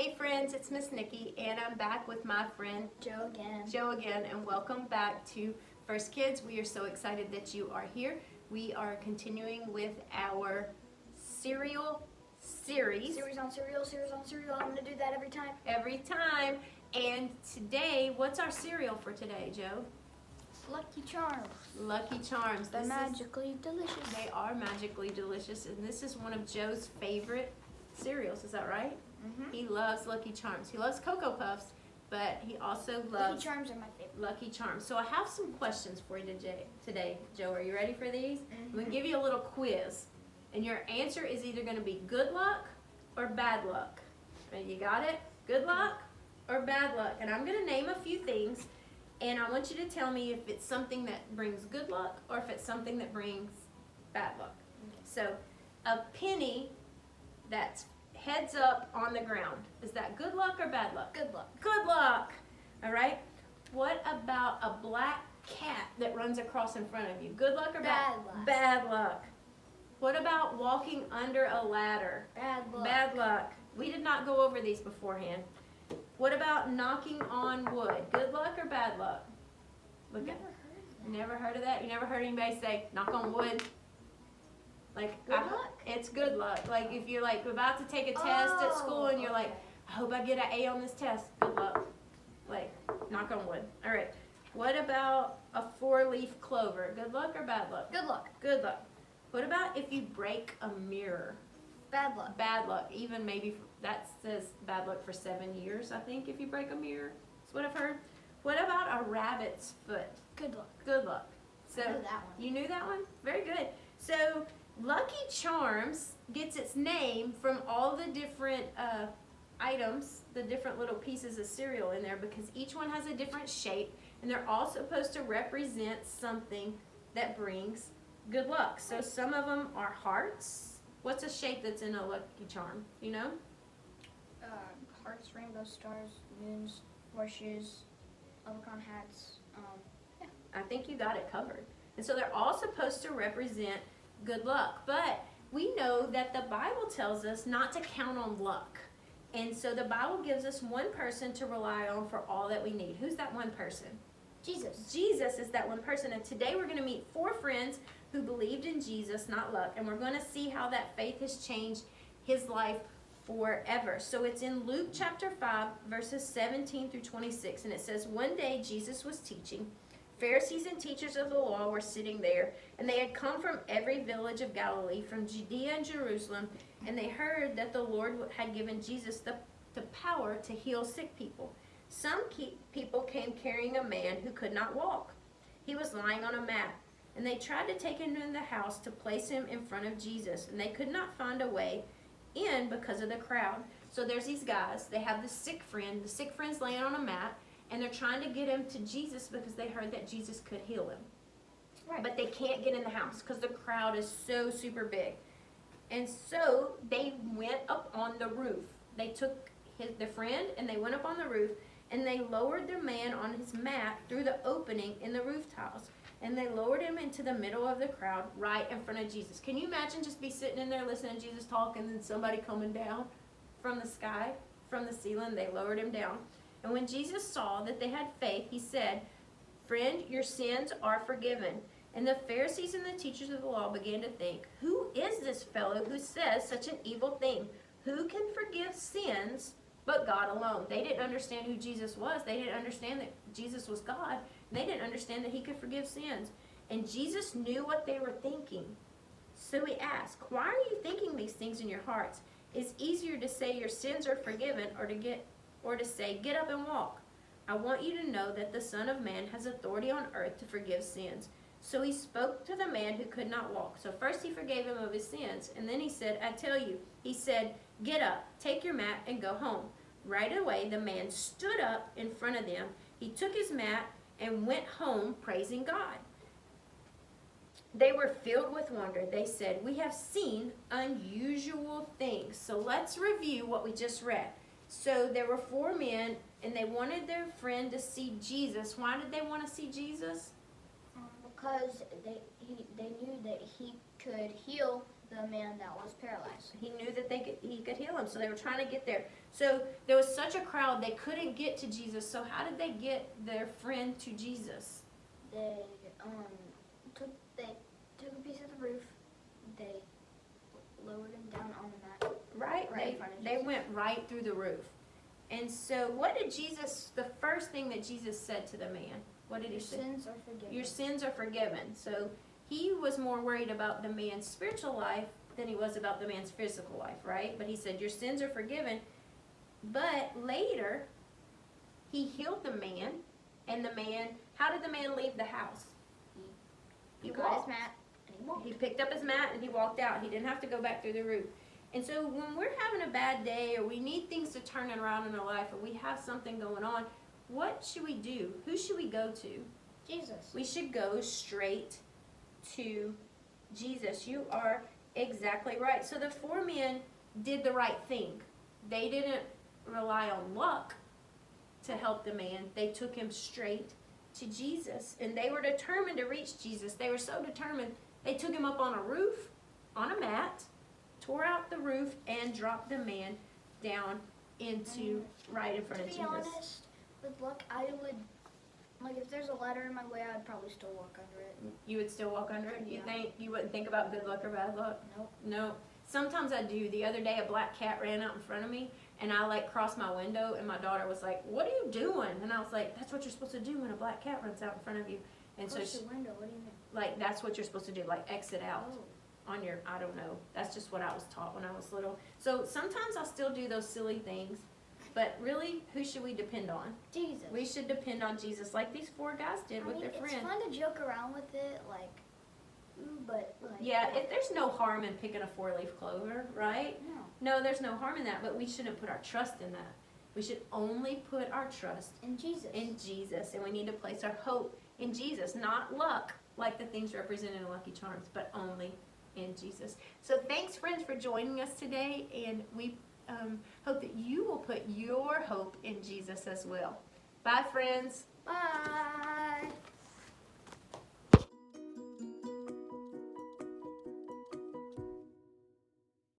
Hey friends, it's Miss Nikki, and I'm back with my friend Joe again, and welcome back to First Kids. We are so excited that you are here. We are continuing with our cereal series. Series on cereal. I'm gonna do that every time. And today, what's our cereal for today, Joe? Lucky Charms. Lucky Charms. They're magically delicious. They are magically delicious, and this is one of Joe's favorite cereals. Is that right? Mm-hmm. He loves Lucky Charms. He loves Cocoa Puffs, but he also loves Lucky Charms are my favorite. Lucky Charms. So I have some questions for you today. Joe, are you ready for these? Mm-hmm. I'm going to give you a little quiz, and your answer is either going to be good luck or bad luck. And you got it? Good luck or bad luck. And I'm going to name a few things, and I want you to tell me if it's something that brings good luck or if it's something that brings bad luck. Okay. So a penny that's heads up on the ground. Is that good luck or bad luck? Good luck. Good luck. All right. What about a black cat that runs across in front of you? Good luck or bad? Bad luck. Bad luck. What about walking under a ladder? Bad luck. Bad luck. We did not go over these beforehand. What about knocking on wood? Good luck or bad luck? Look at. Never heard of that? You never heard anybody say knock on wood? Like Good luck? It's good luck. Like if you're like about to take a test at school and you're like, I hope I get an A on this test. Good luck. Like knock on wood. All right. What about a 4-leaf clover? Good luck or bad luck? Good luck. Good luck. What about if you break a mirror? Bad luck. Bad luck. Even maybe that says bad luck for 7 years, I think, if you break a mirror. That's what I've heard. What about a rabbit's foot? Good luck. Good luck. So I knew that one. You knew that one? Very good. So Lucky Charms gets its name from all the different items, the different little pieces of cereal in there, because each one has a different shape, and they're all supposed to represent something that brings good luck. So some of them are hearts. What's a shape that's in a Lucky Charm? You know? Hearts, rainbow stars, moons, horseshoes, leprechaun hats. Yeah. I think you got it covered. And so they're all supposed to represent good luck. But we know that the Bible tells us not to count on luck. And so the Bible gives us one person to rely on for all that we need. Who's that one person? Jesus. Jesus is that one person. And today we're going to meet 4 friends who believed in Jesus, not luck. And we're going to see how that faith has changed his life forever. So it's in Luke chapter 5, verses 17 through 26. And it says, one day Jesus was teaching. Pharisees and teachers of the law were sitting there, and they had come from every village of Galilee, from Judea and Jerusalem, and they heard that the Lord had given Jesus the power to heal sick people. Some people came carrying a man who could not walk. He was lying on a mat, and they tried to take him into the house to place him in front of Jesus, and they could not find a way in because of the crowd. So there's these guys. They have the sick friend. The sick friend's laying on a mat, and they're trying to get him to Jesus because they heard that Jesus could heal him. Right. But they can't get in the house because the crowd is so super big. And so they went up on the roof. They took the friend and they went up on the roof, and they lowered the man on his mat through the opening in the roof tiles. And they lowered him into the middle of the crowd right in front of Jesus. Can you imagine just be sitting in there listening to Jesus talk and then somebody coming down from the sky, from the ceiling? They lowered him down. And when Jesus saw that they had faith, he said, friend, your sins are forgiven. And the Pharisees and the teachers of the law began to think, who is this fellow who says such an evil thing? Who can forgive sins but God alone? They didn't understand who Jesus was. They didn't understand that Jesus was God. They didn't understand that he could forgive sins. And Jesus knew what they were thinking. So he asked, why are you thinking these things in your hearts? It's easier to say your sins are forgiven or to say, get up and walk. I want you to know that the Son of Man has authority on earth to forgive sins. So he spoke to the man who could not walk. So first he forgave him of his sins, and then he said, I tell you, he said, get up, take your mat, and go home. Right away, the man stood up in front of them. He took his mat and went home praising God. They were filled with wonder. They said, we have seen unusual things. So let's review what we just read. So there were 4 men, and they wanted their friend to see Jesus. Why did they want to see Jesus? Because they knew that he could heal the man that was paralyzed. He knew that he could heal him, so they were trying to get there. So there was such a crowd, they couldn't get to Jesus. So how did they get their friend to Jesus? They took a piece of the roof. They lowered him down on the mat. Right? In front of They went right through the roof. And so what did Jesus, the first thing that Jesus said to the man, what did he say? Your sins are forgiven. Your sins are forgiven. So he was more worried about the man's spiritual life than he was about the man's physical life, right? But he said, your sins are forgiven. But later, he healed the man, and the man, how did the man leave the house? He got his mat and he walked. He picked up his mat and he walked out. He didn't have to go back through the roof. And so when we're having a bad day or we need things to turn around in our life or we have something going on, what should we do? Who should we go to? Jesus. We should go straight to Jesus. You are exactly right. So the 4 men did the right thing. They didn't rely on luck to help the man. They took him straight to Jesus. And they were determined to reach Jesus. They were so determined, they took him up on a roof, on a mat, tore out the roof, and dropped the man down into right in front of Jesus. To be honest, with luck, I would, like, if there's a ladder in my way, I would probably still walk under it. You would still walk under it? Yeah. You wouldn't think about good luck or bad luck? Nope. No. Sometimes I do. The other day, a black cat ran out in front of me, and I, crossed my window, and my daughter was like, what are you doing? And I was like, that's what you're supposed to do when a black cat runs out in front of you. And Close so, the window, what do you mean? that's what you're supposed to do, exit out. Oh. On your, I don't know. That's just what I was taught when I was little. So sometimes I'll still do those silly things, but really, who should we depend on? Jesus. We should depend on Jesus, like these 4 guys did with their friend. It's fun to joke around with it, but Yeah, if there's no harm in picking a 4-leaf clover, right? No. No, there's no harm in that, but we shouldn't put our trust in that. We should only put our trust In Jesus. in Jesus, and we need to place our hope in Jesus, not luck, like the things represented in Lucky Charms, but only in Jesus. So thanks, friends, for joining us today, and we hope that you will put your hope in Jesus as well. Bye, friends. Bye.